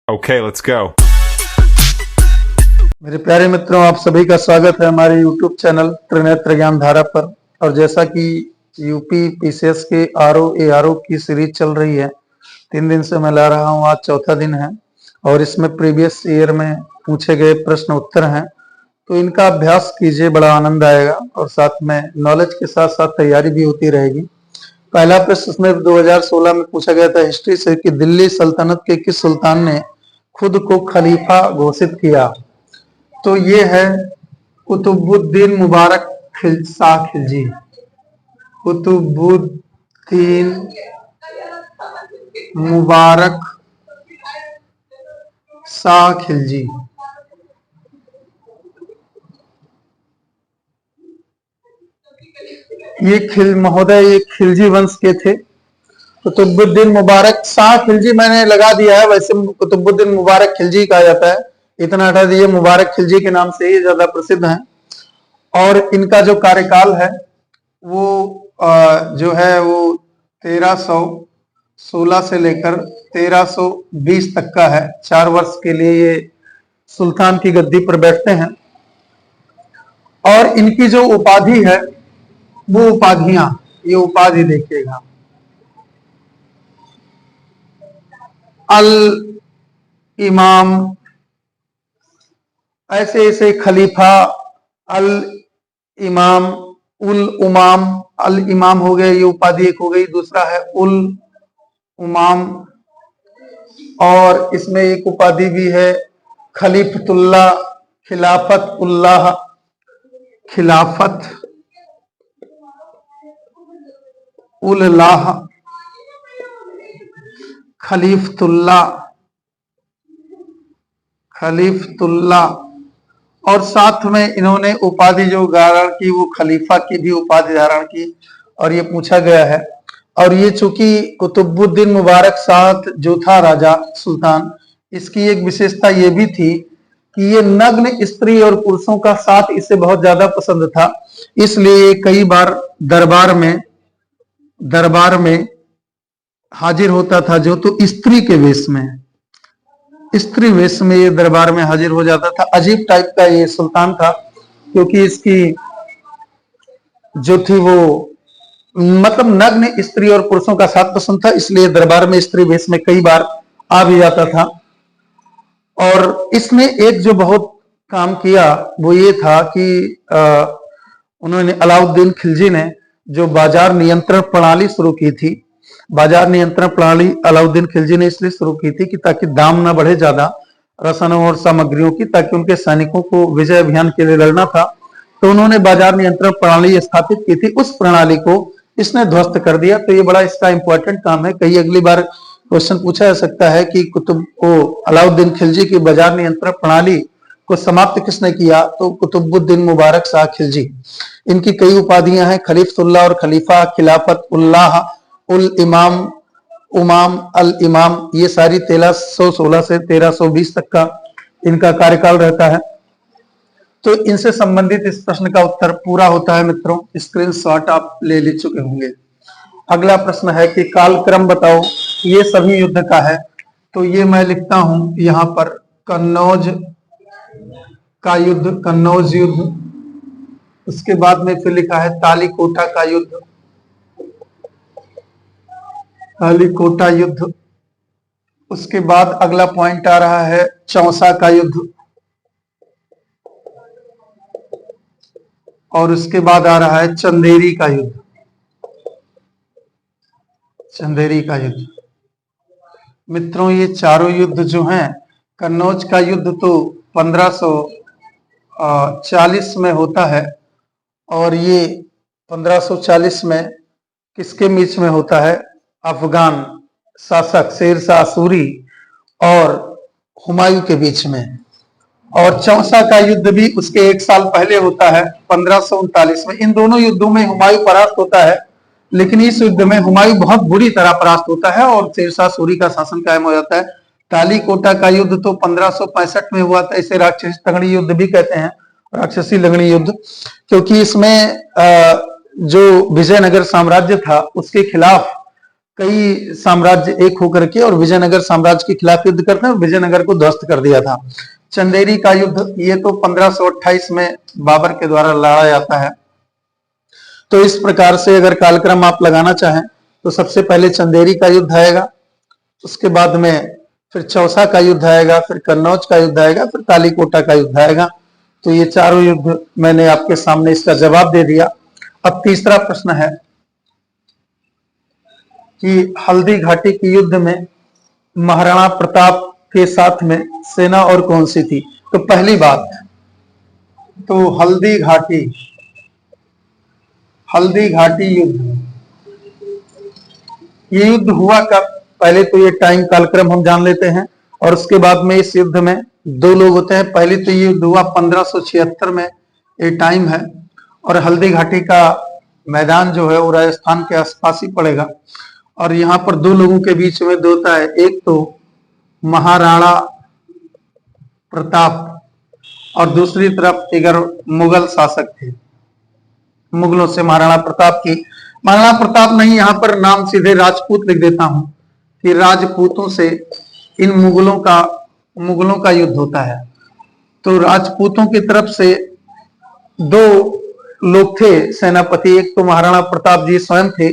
Okay, let's go. मेरे प्यारे मित्रों, आप सभी का स्वागत है हमारे YouTube चैनल त्रिनेत्र ज्ञान धारा पर। और जैसा कि यूपी पीसीएस के आरओ एआरओ की सीरीज चल रही है, 3 दिन से मैं ला रहा हूं, आज चौथा दिन है और इसमें प्रीवियस ईयर में पूछे गए प्रश्न उत्तर हैं, तो इनका अभ्यास कीजिए, बड़ा आनंद आएगा और साथ में नॉलेज के साथ साथ तैयारी भी होती रहेगी। पहला प्रश्न इसमें 2016 में पूछा गया था हिस्ट्री से कि दिल्ली सल्तनत के किस सुल्तान ने खुद को खलीफा घोषित किया। तो ये है कुतुबुद्दीन मुबारक शाह खिलजी। कुतुबुद्दीन मुबारक शाह खिलजी। ये महोदय ये खिलजी वंश के थे। कुतुबुद्दीन मुबारक शाह खिलजी मैंने लगा दिया है, वैसे कुतुबुद्दीन मुबारक खिलजी कहा जाता है, इतना हटा दीजिए, मुबारक खिलजी के नाम से ही ज्यादा प्रसिद्ध हैं। और इनका जो कार्यकाल है वो जो है वो 1316 से लेकर 1320 तक का है। 4 वर्ष के लिए ये सुल्तान की गद्दी पर बैठते हैं। और इनकी जो उपाधि है वो उपाधियां, ये उपाधि देखिएगा, अल इमाम, ऐसे ऐसे खलीफा, अल इमाम, उल उमाम, अल इमाम हो गए, ये उपाधि एक हो गई। दूसरा है उल उमाम, और इसमें एक उपाधि भी है खलीफतुल्लाह, खिलाफत उल्लाह, खिलाफत उल्लाह, खलीफतुल्लाह, खलीफतुल्लाह। और साथ में इन्होंने उपाधि जो धारण की वो खलीफा की भी उपाधि धारण की, और ये पूछा गया है। और ये चूंकि कुतुबुद्दीन मुबारक शाह जो था राजा सुल्तान, इसकी एक विशेषता ये भी थी कि ये नग्न स्त्री और पुरुषों का साथ इसे बहुत ज्यादा पसंद था, इसलिए कई बार दरबार में हाजिर होता था, जो तो स्त्री के वेश में, स्त्री वेश में ये दरबार में हाजिर हो जाता था। अजीब टाइप का ये सुल्तान था, क्योंकि इसकी जो थी वो मतलब नग्न स्त्री और पुरुषों का साथ पसंद था, इसलिए दरबार में स्त्री वेश में कई बार आ भी जाता था। और इसने एक जो बहुत काम किया वो ये था कि उन्होंने, अलाउद्दीन खिलजी ने जो बाजार नियंत्रण प्रणाली शुरू की थी, बाजार नियंत्रण प्रणाली अलाउद्दीन खिलजी ने इसलिए शुरू की थी कि ताकि दाम ना बढ़े ज्यादा रसायनों और सामग्रियों की, ताकि उनके सैनिकों को विजय अभियान के लिए लड़ना था। तो उन्होंने बाजार नियंत्रण प्रणाली स्थापित की थी, उस प्रणाली को इसने ध्वस्त कर दिया। तो ये बड़ा इसका इंपॉर्टेंट काम है। कई अगली बार क्वेश्चन पूछा जा सकता है कि अलाउद्दीन खिलजी की बाजार नियंत्रण प्रणाली को समाप्त किसने किया, तो कुतुबुद्दीन मुबारक शाह खिलजी। इनकी कई उपाधियां हैं, खलीफतुल्लाह और खलीफा, खिलाफत उल्लाह, उल इमाम, उमाम, अल इमाम, ये सारी 1316 से 1320 तक का इनका कार्यकाल रहता है। तो इनसे संबंधित इस प्रश्न का उत्तर पूरा होता है मित्रों, स्क्रीनशॉट आप ले चुके होंगे। अगला प्रश्न है कि कालक्रम बताओ, ये सभी युद्ध का है। तो ये मैं लिखता हूं यहां पर, कन्नौज का युद्ध, कन्नौज युद्ध, उसके बाद में फिर लिखा है तालीकोटा का युद्ध, तालीकोटा युद्ध। उसके बाद अगला पॉइंट आ रहा है चौसा का युद्ध, और उसके बाद आ रहा है चंदेरी का युद्ध, चंदेरी का युद्ध। मित्रों ये चारों युद्ध जो हैं, कन्नौज का युद्ध तो 1540 में होता है, और ये 1540 में किसके बीच में होता है, अफगान शासक शेरशाह सूरी और हुमायूं के बीच में। और चौसा का युद्ध भी उसके 1 साल पहले होता है, 1539 में। इन दोनों युद्धों में हुमायूं परास्त होता है, लेकिन इस युद्ध में हुमायूं बहुत बुरी तरह परास्त होता है और शेरशाह सूरी का शासन कायम हो जाता है। तालीकोटा का युद्ध तो 1565 में हुआ था, इसे राक्षसी लंगड़ी युद्ध भी कहते हैं, राक्षसी लंगड़ी युद्ध, क्योंकि इसमें जो विजयनगर साम्राज्य था उसके खिलाफ कई साम्राज्य एक होकर के और विजयनगर साम्राज्य के खिलाफ युद्ध करते हैं, विजयनगर को ध्वस्त कर दिया था। चंदेरी का युद्ध ये तो 1528 में बाबर के द्वारा लड़ा जाता है। तो इस प्रकार से अगर कालक्रम आप लगाना चाहें तो सबसे पहले चंदेरी का युद्ध आएगा, उसके बाद में फिर चौसा का युद्ध आएगा, फिर कन्नौज का युद्ध आएगा, फिर कालीकोटा का युद्ध आएगा। तो ये चारों युद्ध मैंने आपके सामने इसका जवाब दे दिया। अब तीसरा प्रश्न है कि हल्दी घाटी के युद्ध में महाराणा प्रताप के साथ में सेना और कौन सी थी। तो पहली बात, तो हल्दी घाटी युद्ध, ये युद्ध हुआ कब, पहले तो ये टाइम कालक्रम हम जान लेते हैं और उसके बाद में इस युद्ध में दो लोग होते हैं। पहले तो ये युद्ध हुआ 1576 में, ये टाइम है, और हल्दी घाटी का मैदान जो है वो राजस्थान के आसपास ही पड़ेगा। और यहाँ पर दो लोगों के बीच में होता है, एक तो महाराणा प्रताप और दूसरी तरफ इधर मुगल शासक थे, मुगलों से महाराणा प्रताप की, महाराणा प्रताप नहीं, यहाँ पर नाम सीधे राजपूत लिख देता हूं कि राजपूतों से इन मुगलों का युद्ध होता है। तो राजपूतों की तरफ से दो लोग थे सेनापति, एक तो महाराणा प्रताप जी स्वयं थे,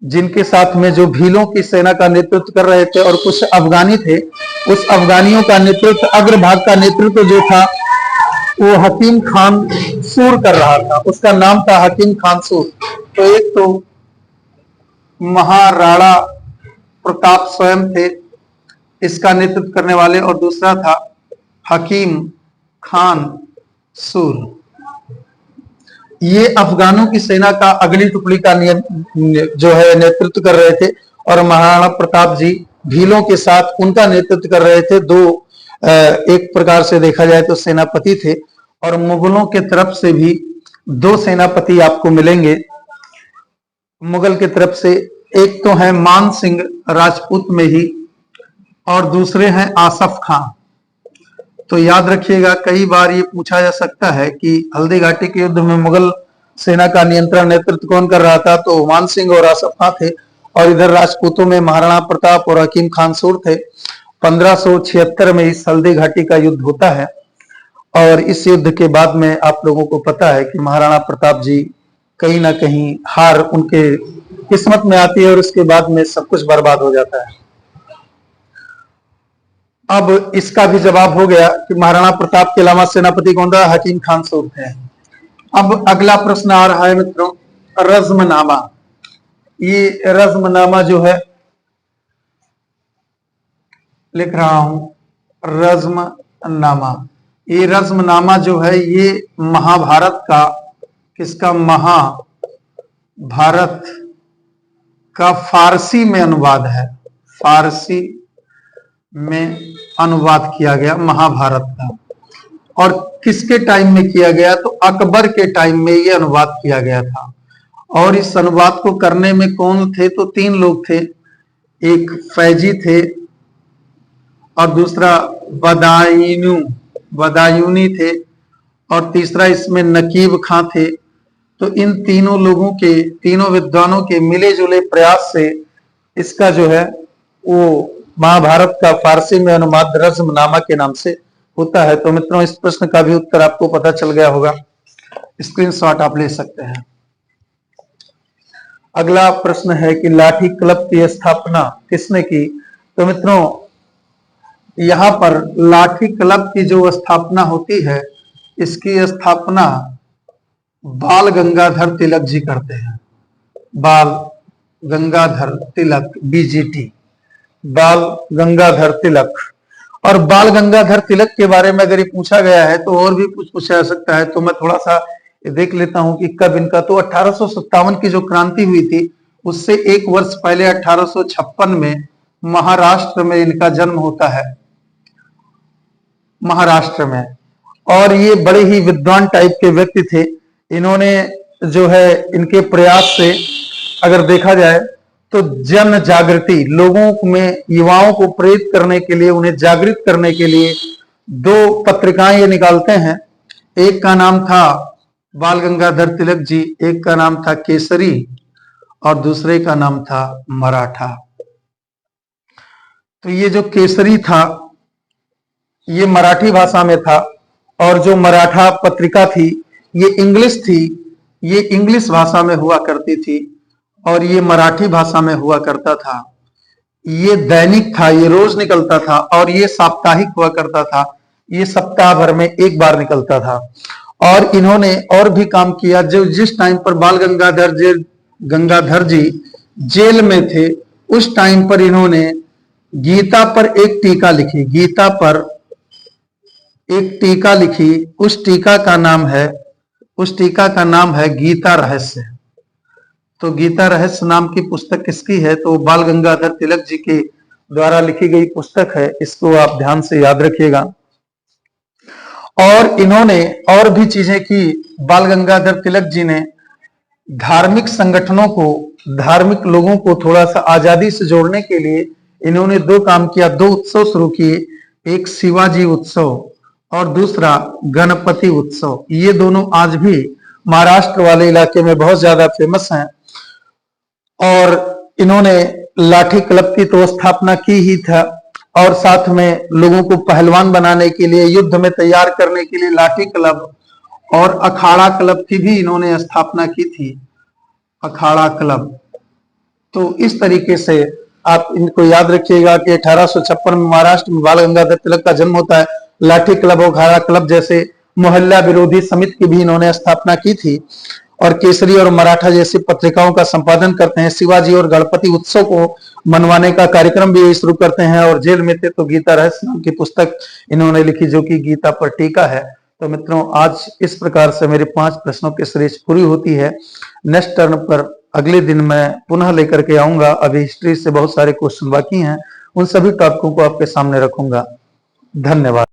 जिनके साथ में जो भीलों की सेना का नेतृत्व कर रहे थे, और कुछ अफगानी थे। उस अफगानियों का नेतृत्व, अग्रभाग का नेतृत्व जो था वो हकीम खान सूर कर रहा था, उसका नाम था हकीम खान सूर। तो एक तो महाराणा प्रताप स्वयं थे इसका नेतृत्व करने वाले, और दूसरा था हकीम खान सूर। ये अफगानों की सेना का अगली टुकड़ी का जो है नेतृत्व कर रहे थे, और महाराणा प्रताप जी भीलों के साथ उनका नेतृत्व कर रहे थे। दो एक प्रकार से देखा जाए तो सेनापति थे, और मुगलों के तरफ से भी दो सेनापति आपको मिलेंगे। मुगल की तरफ से एक तो है मान सिंह राजपूत में ही, और दूसरे हैं आसफ खां। तो याद रखिएगा, कई बार ये पूछा जा सकता है कि हल्दी घाटी के युद्ध में मुगल सेना का नियंत्रण नेतृत्व कौन कर रहा था। तो मान सिंह और आसफ खां थे, और इधर राजपूतों में महाराणा प्रताप और हकीम खान सूर थे। 1576 में इस हल्दी घाटी का युद्ध होता है, और इस युद्ध के बाद में आप लोगों को पता है कि महाराणा प्रताप जी कहीं ना कहीं हार उनके किस्मत में आती है, और उसके बाद में सब कुछ बर्बाद हो जाता है। अब इसका भी जवाब हो गया कि महाराणा प्रताप के अलावा सेनापति कौन था, हकीम खान सूर थे। अब अगला प्रश्न आ रहा है मित्रों, रज़्मनामा। ये रज़्मनामा जो है, लिख रहा हूं रज़्मनामा। ये रज़्मनामा जो है ये महाभारत का, किसका, महाभारत का फारसी में अनुवाद है, फारसी में अनुवाद किया गया महाभारत का। और किसके टाइम में किया गया, तो अकबर के टाइम में ये अनुवाद किया गया था। और इस अनुवाद को करने में कौन थे, तो तीन लोग थे, एक फैजी थे, और दूसरा बदायूनी थे, और तीसरा इसमें नकीब खां थे। तो इन तीनों लोगों के, तीनों विद्वानों के मिले जुले प्रयास से इसका जो है वो महाभारत का फारसी में अनुवाद रज़्मनामा के नाम से होता है। तो मित्रों, इस प्रश्न का भी उत्तर आपको पता चल गया होगा, स्क्रीनशॉट आप ले सकते हैं। अगला प्रश्न है कि लाठी क्लब की स्थापना किसने की। तो मित्रों, यहां पर लाठी क्लब की जो स्थापना होती है, इसकी स्थापना बाल गंगाधर तिलक जी करते हैं। बाल गंगाधर तिलक, बीजीटी, बाल गंगाधर तिलक। और बाल गंगाधर तिलक के बारे में अगर ये पूछा गया है तो और भी कुछ पूछा जा सकता है। तो मैं थोड़ा सा देख लेता हूं कि कब इनका, तो 1857 की जो क्रांति हुई थी उससे एक वर्ष पहले 1856 में महाराष्ट्र में इनका जन्म होता है, महाराष्ट्र में। और ये बड़े ही विद्वान टाइप के व्यक्ति थे। इन्होंने जो है, इनके प्रयास से अगर देखा जाए तो जन जागृति, लोगों में, युवाओं को प्रेरित करने के लिए, उन्हें जागृत करने के लिए दो पत्रिकाएं ये निकालते हैं। एक का नाम था बाल गंगाधर तिलक जी, एक का नाम था केसरी, और दूसरे का नाम था मराठा। तो ये जो केसरी था ये मराठी भाषा में था, और जो मराठा पत्रिका थी ये इंग्लिश थी, ये इंग्लिश भाषा में हुआ करती थी, और ये मराठी भाषा में हुआ करता था। ये दैनिक था, ये रोज निकलता था, और ये साप्ताहिक हुआ करता था, ये सप्ताह भर में एक बार निकलता था। और इन्होंने और भी काम किया। जो जिस टाइम पर बाल गंगाधर जी जेल में थे उस टाइम पर इन्होंने गीता पर एक टीका लिखी, गीता पर एक टीका लिखी। उस टीका का नाम है गीता रहस्य। तो गीता रहस्य नाम की पुस्तक किसकी है? तो बाल गंगाधर तिलक जी के द्वारा लिखी गई पुस्तक है। इसको आप ध्यान से याद रखिएगा। और इन्होंने और भी चीजें की। बाल गंगाधर तिलक जी ने धार्मिक संगठनों को, धार्मिक लोगों को थोड़ा सा आजादी से जोड़ने के लिए इन्होंने दो काम किया, दो उत्सव शुरू किए। एक शिवाजी उत्सव और दूसरा गणपति उत्सव। ये दोनों आज भी महाराष्ट्र वाले इलाके में बहुत ज्यादा फेमस हैं। और इन्होंने लाठी क्लब की तो स्थापना की ही था, और साथ में लोगों को पहलवान बनाने के लिए, युद्ध में तैयार करने के लिए लाठी क्लब और अखाड़ा क्लब की भी इन्होंने स्थापना की थी, अखाड़ा क्लब। तो इस तरीके से आप इनको याद रखिएगा कि 1856 में महाराष्ट्र में बाल गंगाधर तिलक का जन्म होता है। लाठी क्लब और अखाड़ा क्लब जैसे मोहल्ला विरोधी समिति की भी इन्होंने स्थापना की थी, और केसरी और मराठा जैसी पत्रिकाओं का संपादन करते हैं। शिवाजी और गणपति उत्सव को मनवाने का कार्यक्रम भी शुरू करते हैं, और जेल में थे तो गीता रहस्य नाम की पुस्तक इन्होंने लिखी जो कि गीता पर टीका है। तो मित्रों, आज इस प्रकार से मेरे 5 प्रश्नों की सीरीज पूरी होती है। नेक्स्ट टर्न पर अगले दिन मैं पुनः लेकर के आऊंगा। अभी हिस्ट्री से बहुत सारे क्वेश्चन बाकी हैं, उन सभी टॉपिकों को आपके सामने रखूंगा। धन्यवाद।